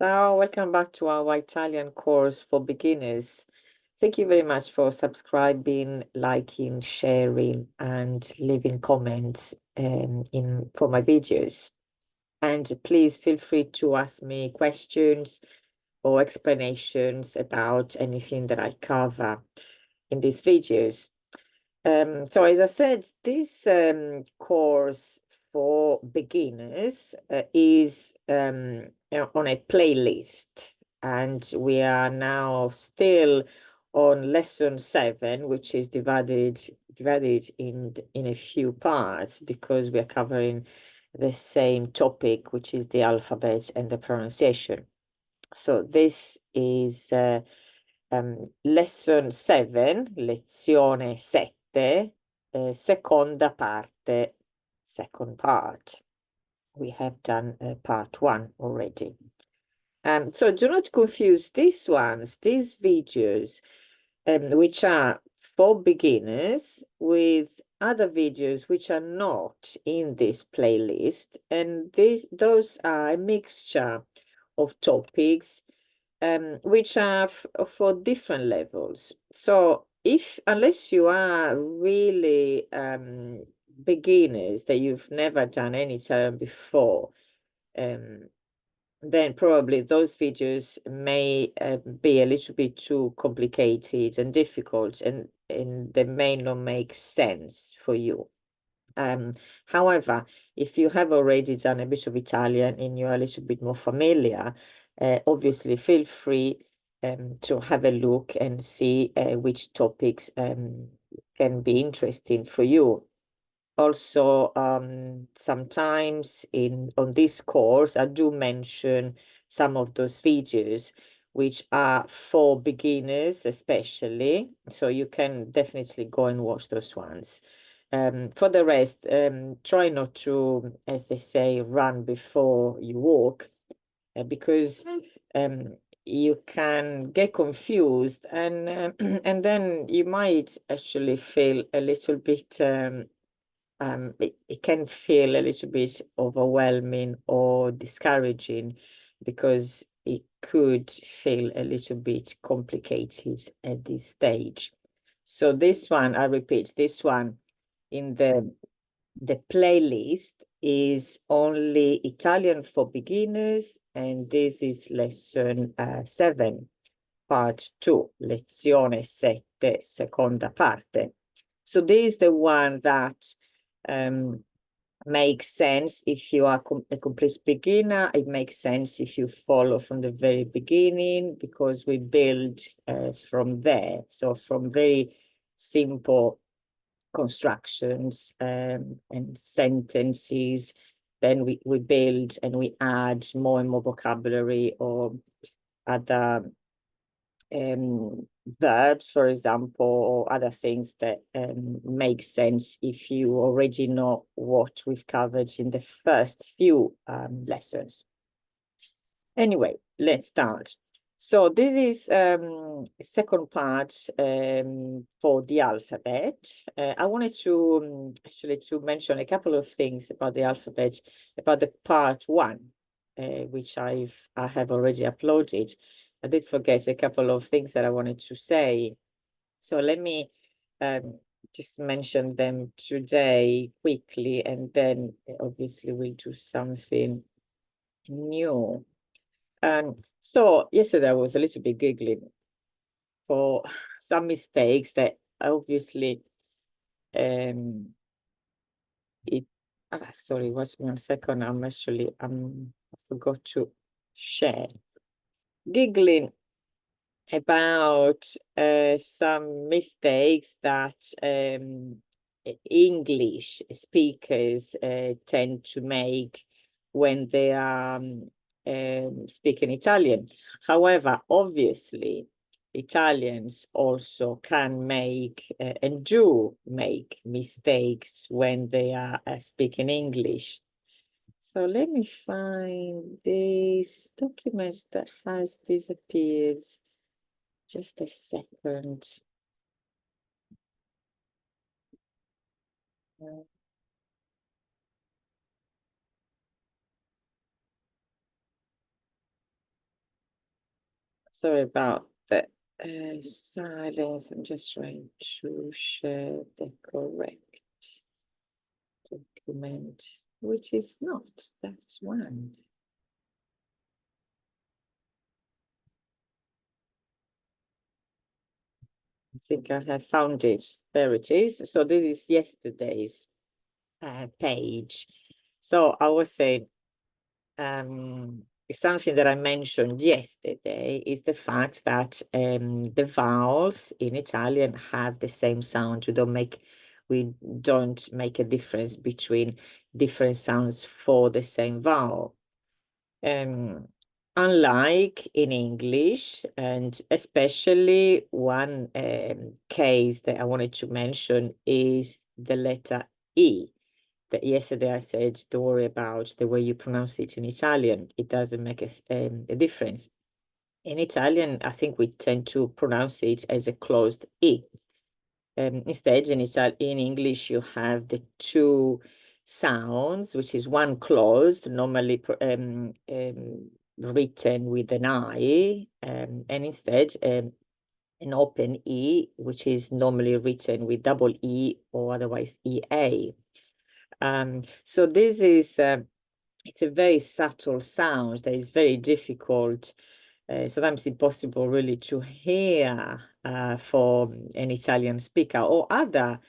So, welcome back to our Italian course for beginners. Thank you very much for subscribing, liking, sharing, and leaving comments in for my videos. And please feel free to ask me questions or explanations about anything that I cover in these videos. So as I said, this course for beginners is on a playlist, and we are now still on lesson 7, which is divided in a few parts because we are covering the same topic, which is the alphabet and the pronunciation. So this is lesson 7, lezione 7, seconda parte, second part. We have done part 1 already. So do not confuse these ones, these videos, which are for beginners, with other videos which are not in this playlist. And those are a mixture of topics which are for different levels. So unless you are really beginners, that you've never done any term before, um, then probably those videos may be a little bit too complicated and difficult, and they may not make sense for you. However, if you have already done a bit of Italian and you're a little bit more familiar, obviously feel free to have a look and see which topics can be interesting for you. Also, sometimes on this course, I do mention some of those videos which are for beginners, especially. So you can definitely go and watch those ones. For the rest, try not to, as they say, run before you walk, because you can get confused, and and then you might actually feel a little bit it can feel a little bit overwhelming or discouraging because it could feel a little bit complicated at this stage. So this one, I repeat, this one in the playlist is only Italian for beginners, and this is lesson 7, part 2, lezione 7, seconda parte. So this is the one that um, makes sense if you are a complete beginner. It makes sense if you follow from the very beginning, because we build from there. So from very simple constructions and sentences, then we build and we add more and more vocabulary or other verbs, for example, or other things that make sense if you already know what we've covered in the first few lessons. Anyway, let's start. So this is second part for the alphabet. I wanted to actually to mention a couple of things about the alphabet, about the part 1, which I have already uploaded. I did forget a couple of things that I wanted to say. So let me just mention them today quickly, and then obviously we'll do something new. So yesterday I was a little bit giggling for some mistakes that obviously um it sorry, was 1 second. I forgot to share. Giggling about some mistakes that English speakers tend to make when they are speaking Italian. However, obviously, Italians also can make and do make mistakes when they are speaking English. So let me find this document that has disappeared. Just a second. Sorry about the silence. I'm just trying to share the correct document, which is not that one. I think I have found it. There it is. So this is yesterday's page. So I was saying, something that I mentioned yesterday is the fact that the vowels in Italian have the same sound. We don't make a difference between different sounds for the same vowel. Unlike in English, and especially one case that I wanted to mention is the letter E. That yesterday I said, don't worry about the way you pronounce it in Italian. It doesn't make a difference. In Italian, I think we tend to pronounce it as a closed E. Instead, in English, you have the two sounds, which is one closed, normally written with an I, and instead an open E, which is normally written with double E or otherwise EA. So this is it's a very subtle sound that is very difficult, sometimes impossible really to hear for an Italian speaker or other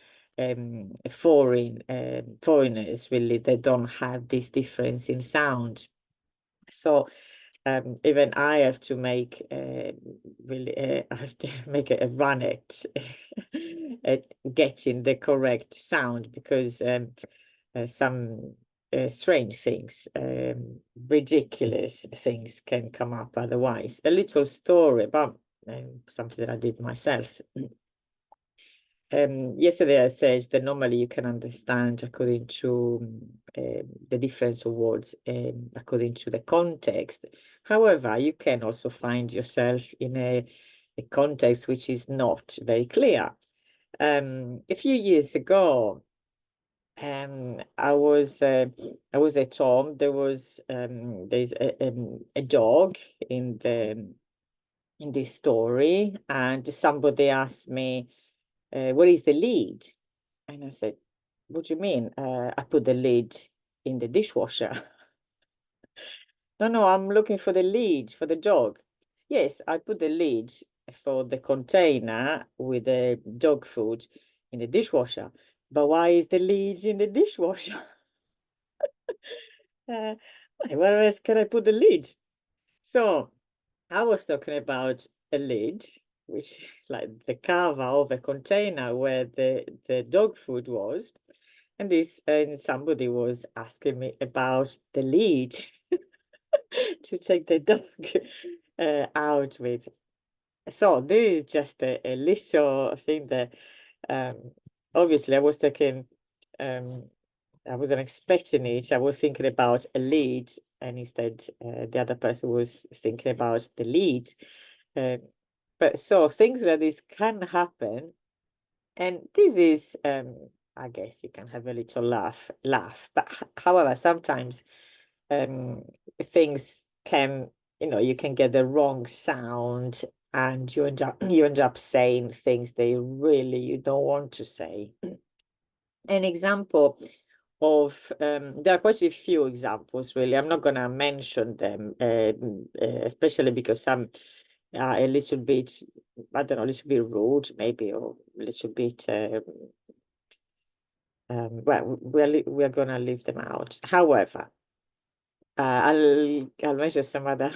foreigners really. They don't have this difference in sound. So even I have to make really I have to make a run at getting the correct sound, because some strange things, ridiculous things can come up otherwise. A little story about something that I did myself. Yesterday I said that normally you can understand according to the difference of words according to the context. However, you can also find yourself in a context which is not very clear. A few years ago, I was at home. There's a dog in this story, and somebody asked me, what is the lid? And I said, what do you mean? I put the lid in the dishwasher. No, I'm looking for the lid for the dog. Yes, I put the lid for the container with the dog food in the dishwasher. But why is the lid in the dishwasher? Uh, where else can I put the lid? So I was talking about a lid, which like the cover of a container where the dog food was. And somebody was asking me about the lid to take the dog out with. So this is just a little thing that obviously I was thinking, I wasn't expecting it. I was thinking about a lead, and instead the other person was thinking about the lead. But so things like this can happen, and this is, I guess you can have a little laugh. But however, sometimes things can, you can get the wrong sound, and you end up saying things that you don't want to say. An example of there are quite a few examples really. I'm not gonna mention them, especially because some are a little bit, I don't know, a little bit rude maybe, or a little bit well, we're gonna leave them out. However, I'll mention some other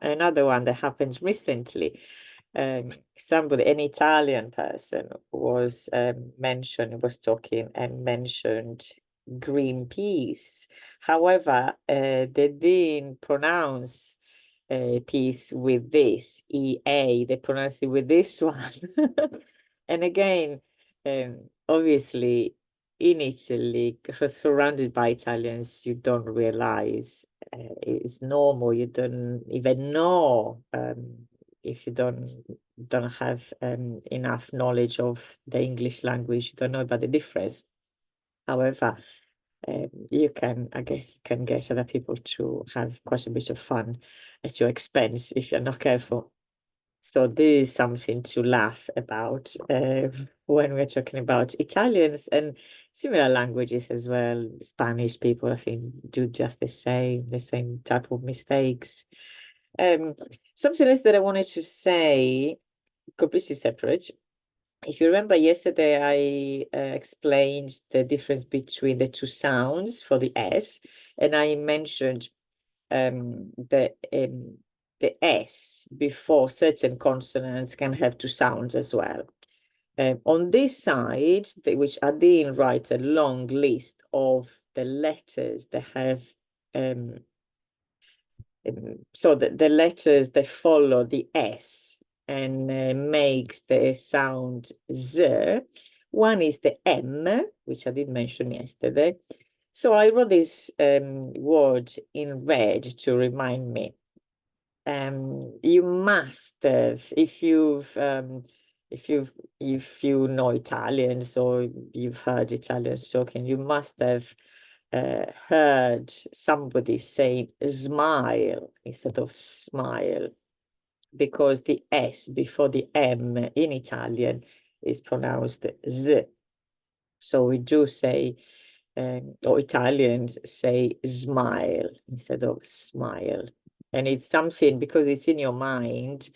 another one that happened recently. An Italian person was talking and mentioned green peas. However, they didn't pronounce peas with this EA. They pronounce it with this one. And again, obviously, in Italy, surrounded by Italians, you don't realize it's normal. You don't even know if you don't have enough knowledge of the English language. You don't know about the difference. However, I guess you can get other people to have quite a bit of fun at your expense if you're not careful. So this is something to laugh about when we're talking about Italians and similar languages as well. Spanish people, I think, do just the same type of mistakes. Um, Something else that I wanted to say, completely separate. If you remember yesterday, I explained the difference between the two sounds for the S, and I mentioned the S before certain consonants can have two sounds as well. On this side, which Adine writes a long list of the letters that have so the letters that follow the S and makes the sound Z. One is the M, which I did mention yesterday. So I wrote this word in red to remind me. You must have, if you know Italians or you've heard Italians talking, you must have heard somebody say smile instead of smile, because the S before the M in Italian is pronounced Z. So we do say, or Italians say smile instead of smile. And it's something, because it's in your mind,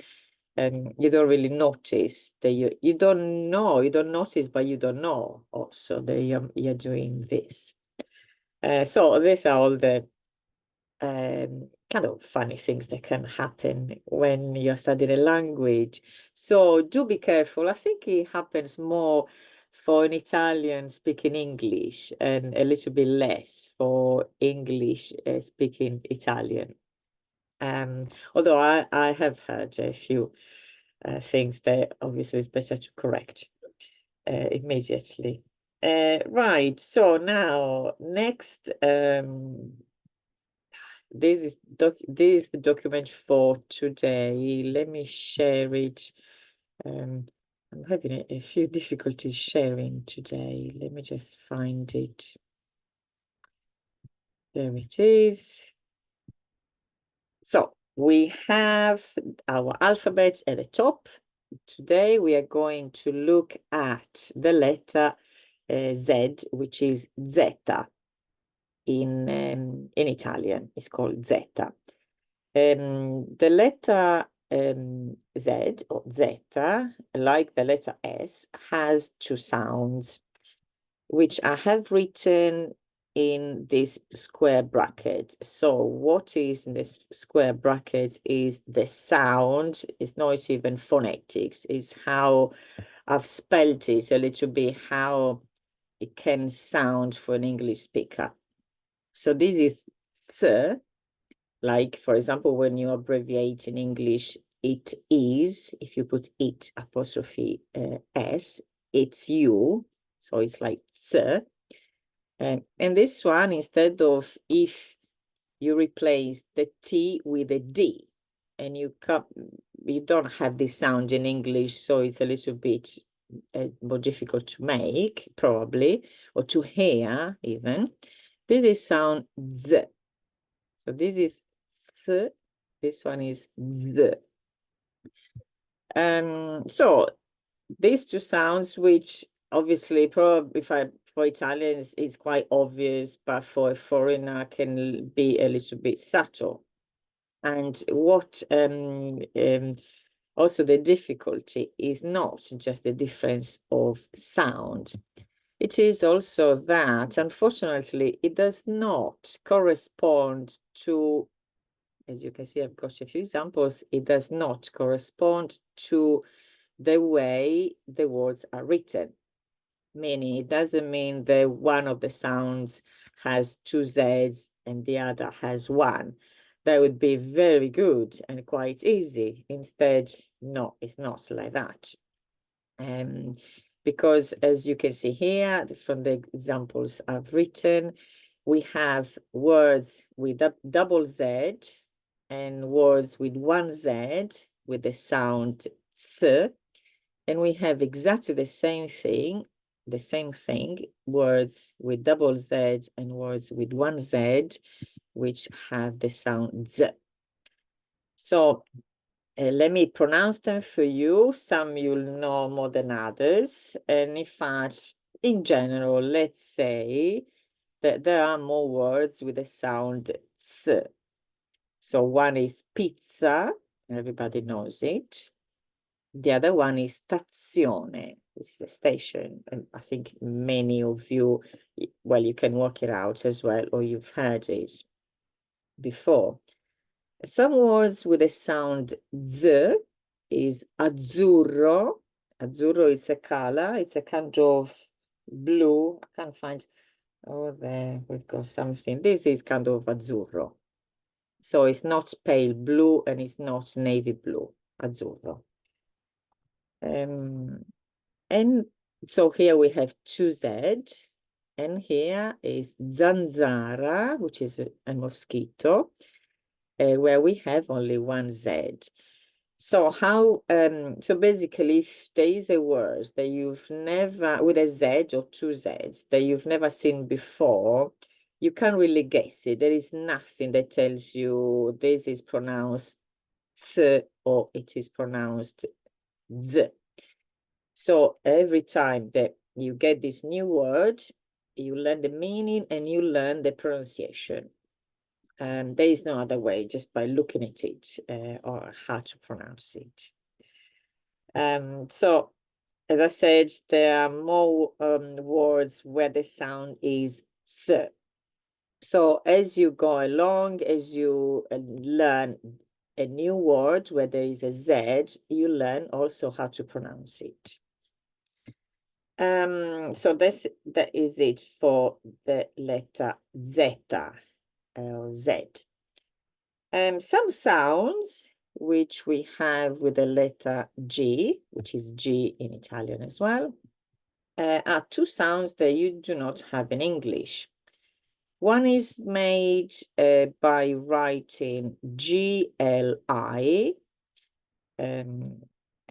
you don't really notice that you don't know, you don't notice, but you don't know also that you're doing this. So these are all the kind of funny things that can happen when you're studying a language. So do be careful. I think it happens more for an Italian speaking English and a little bit less for English speaking Italian. Although I have heard a few things that obviously is better to correct immediately. Right, so now next this is the document for today. Let me share it. I'm having a few difficulties sharing today. Let me just find it. There it is. So we have our alphabet at the top. Today we are going to look at the letter Z, which is zeta in Italian. It's called zeta. The letter Z or zeta, like the letter S, has two sounds, which I have written in this square bracket. So what is in this square bracket is the sound. It's not even phonetics. It's how I've spelled it a little bit, how it can sound for an English speaker. So this is th. Like, for example, when you abbreviate in English, it is, if you put it apostrophe S, it's you. So it's like th. And this one, instead of if, you replace the T with a D, and you don't have this sound in English, so it's a little bit more difficult to make, probably, or to hear even. This is sound Z. So this is th, this one is Z. So these two sounds, which obviously probably for Italians is quite obvious, but for a foreigner can be a little bit subtle. And what also the difficulty is not just the difference of sound. It is also that, unfortunately, it does not correspond to, as you can see, I've got a few examples, it does not correspond to the way the words are written. Meaning, it doesn't mean that one of the sounds has two Zs and the other has one. That would be very good and quite easy. Instead, no, it's not like that. Because as you can see here, from the examples I've written, we have words with a double Z and words with one Z with the sound th. And we have exactly the same thing, words with double Z and words with one Z, which have the sound Z. So Let me pronounce them for you. Some you'll know more than others. And in fact, in general, let's say that there are more words with the sound ts. So one is pizza, everybody knows it. The other one is stazione. This is a station. And I think many of you, well, you can work it out as well, or you've heard it before. Some words with the sound z is azzurro. Azzurro is a color. It's a kind of blue. I can't find. Oh, there we've got something. This is kind of azzurro. So it's not pale blue and it's not navy blue. Azzurro. And so here we have 2Z. And here is zanzara, which is a mosquito. Where we have only one Z. So how, so basically, if there is a word that you've never, with a Z or 2Zs, that you've never seen before, you can't really guess it. There is nothing that tells you this is pronounced th or it is pronounced z. So every time that you get this new word, you learn the meaning and you learn the pronunciation. There is no other way, just by looking at it or how to pronounce it. So, as I said, there are more words where the sound is ts. So, as you go along, as you learn a new word where there is a Z, you learn also how to pronounce it. So that is it for the letter zeta, Z. Some sounds which we have with the letter G, which is G in Italian as well, are two sounds that you do not have in English. One is made by writing GLI.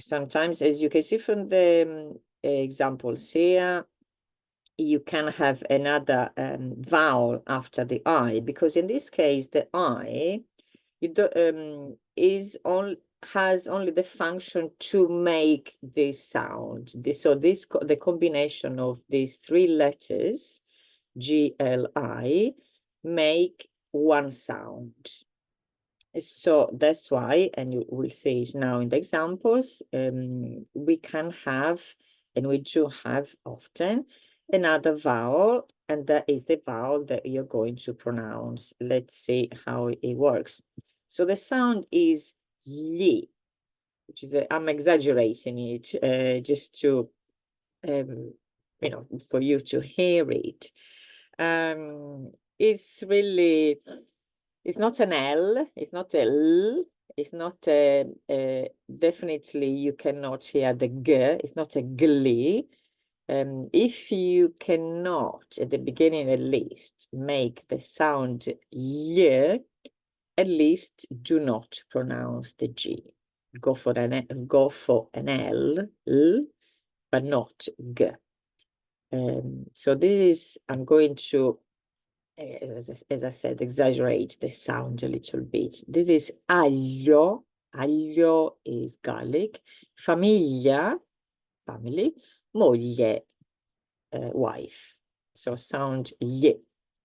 Sometimes, as you can see from the examples here, you can have another vowel after the I, because in this case, the I has only the function to make this sound. The combination of these three letters, GLI, make one sound. So that's why, and you will see it now in the examples, we can have, and we do have often, another vowel, and that is the vowel that you're going to pronounce. Let's see how it works. So the sound is yi, which is, I'm exaggerating it just to, for you to hear it. It's really, it's not an L, it's not a L, it's not definitely you cannot hear the G, it's not a gli. If you cannot, at the beginning at least, make the sound Y, at least do not pronounce the G. Go for an L, but not G. So this is, I'm going to, as I said, exaggerate the sound a little bit. This is aglio. Aglio is garlic. Famiglia, family. Moglie, wife. So sound ye.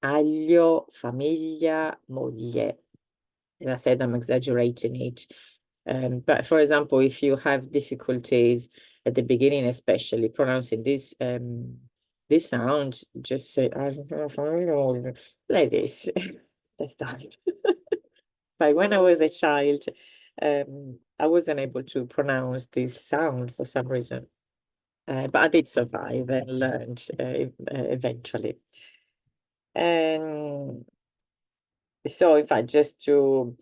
Aglio, famiglia, moglie. As I said, I'm exaggerating it. But for example, if you have difficulties at the beginning, especially pronouncing this sound, just say, like this. That's done. But when I was a child, I wasn't able to pronounce this sound for some reason. But I did survive and learned eventually. And so in fact, just to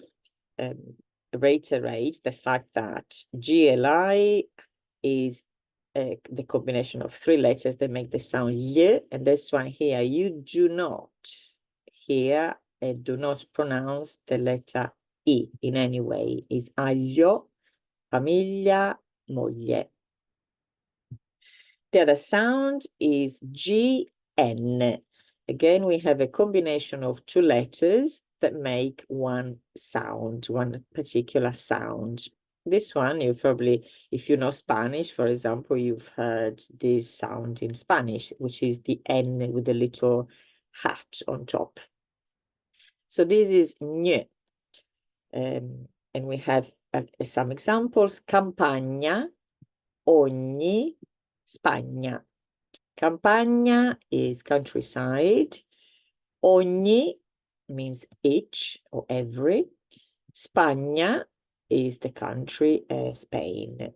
reiterate the fact that GLI is the combination of three letters that make the sound Y, and that's why here you do not hear and do not pronounce the letter I in any way. Is aglio, famiglia, moglie. The other sound is GN. Again, we have a combination of two letters that make one sound, one particular sound. This one, you probably, if you know Spanish, for example, you've heard this sound in Spanish, which is the N with the little hat on top. So this is ñ. And we have some examples. Campagna, ogni, Spagna. Campagna is countryside. Ogni means each or every. Spagna is the country, Spain.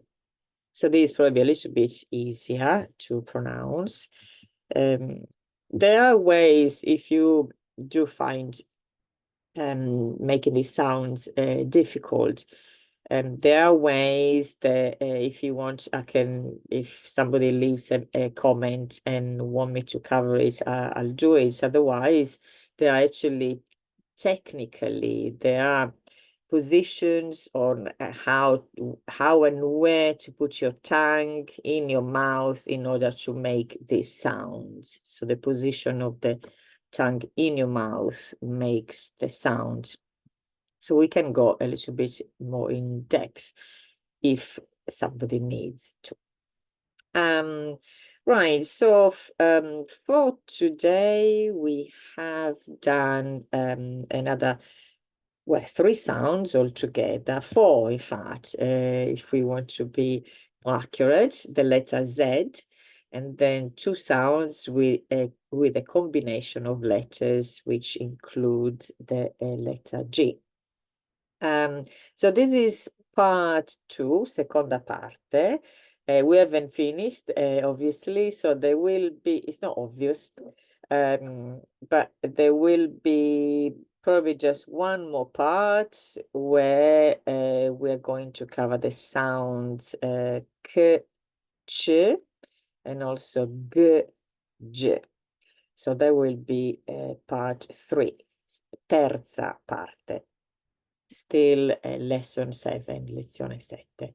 So this is probably a little bit easier to pronounce. There are ways, if you do find making these sounds difficult, there are ways that if you want, if somebody leaves a comment and want me to cover it, I'll do it. Otherwise, there are actually, technically, there are positions on how and where to put your tongue in your mouth in order to make these sounds. So the position of the tongue in your mouth makes the sound. So we can go a little bit more in depth if somebody needs to. Right, so for today we have done another, well, 3 sounds altogether, 4 in fact, if we want to be more accurate, the letter Z, and then 2 sounds with a combination of letters, which include the letter G. So this is part 2, seconda parte. We haven't finished, obviously, so there will be, it's not obvious, but there will be probably just one more part where we're going to cover the sounds k, ch, and also g, j. So there will be part 3, terza parte. Still lesson 7, lezione 7.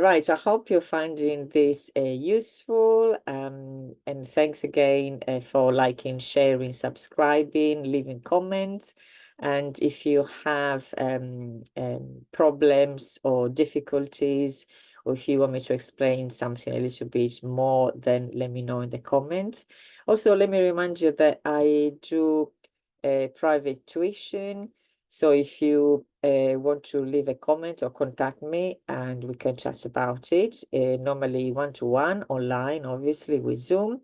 Right, I hope you're finding this useful, and thanks again for liking, sharing, subscribing, leaving comments. And if you have problems or difficulties, or if you want me to explain something a little bit more, then let me know in the comments. Also, let me remind you that I do private tuition. So if you want to leave a comment or contact me, and we can chat about it, normally one-to-one, online, obviously with Zoom.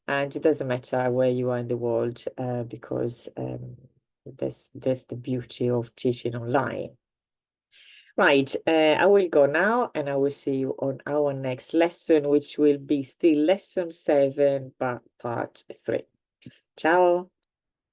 And it doesn't matter where you are in the world, because that's the beauty of teaching online. Right, I will go now, and I will see you on our next lesson, which will be still lesson 7, but part 3. Ciao.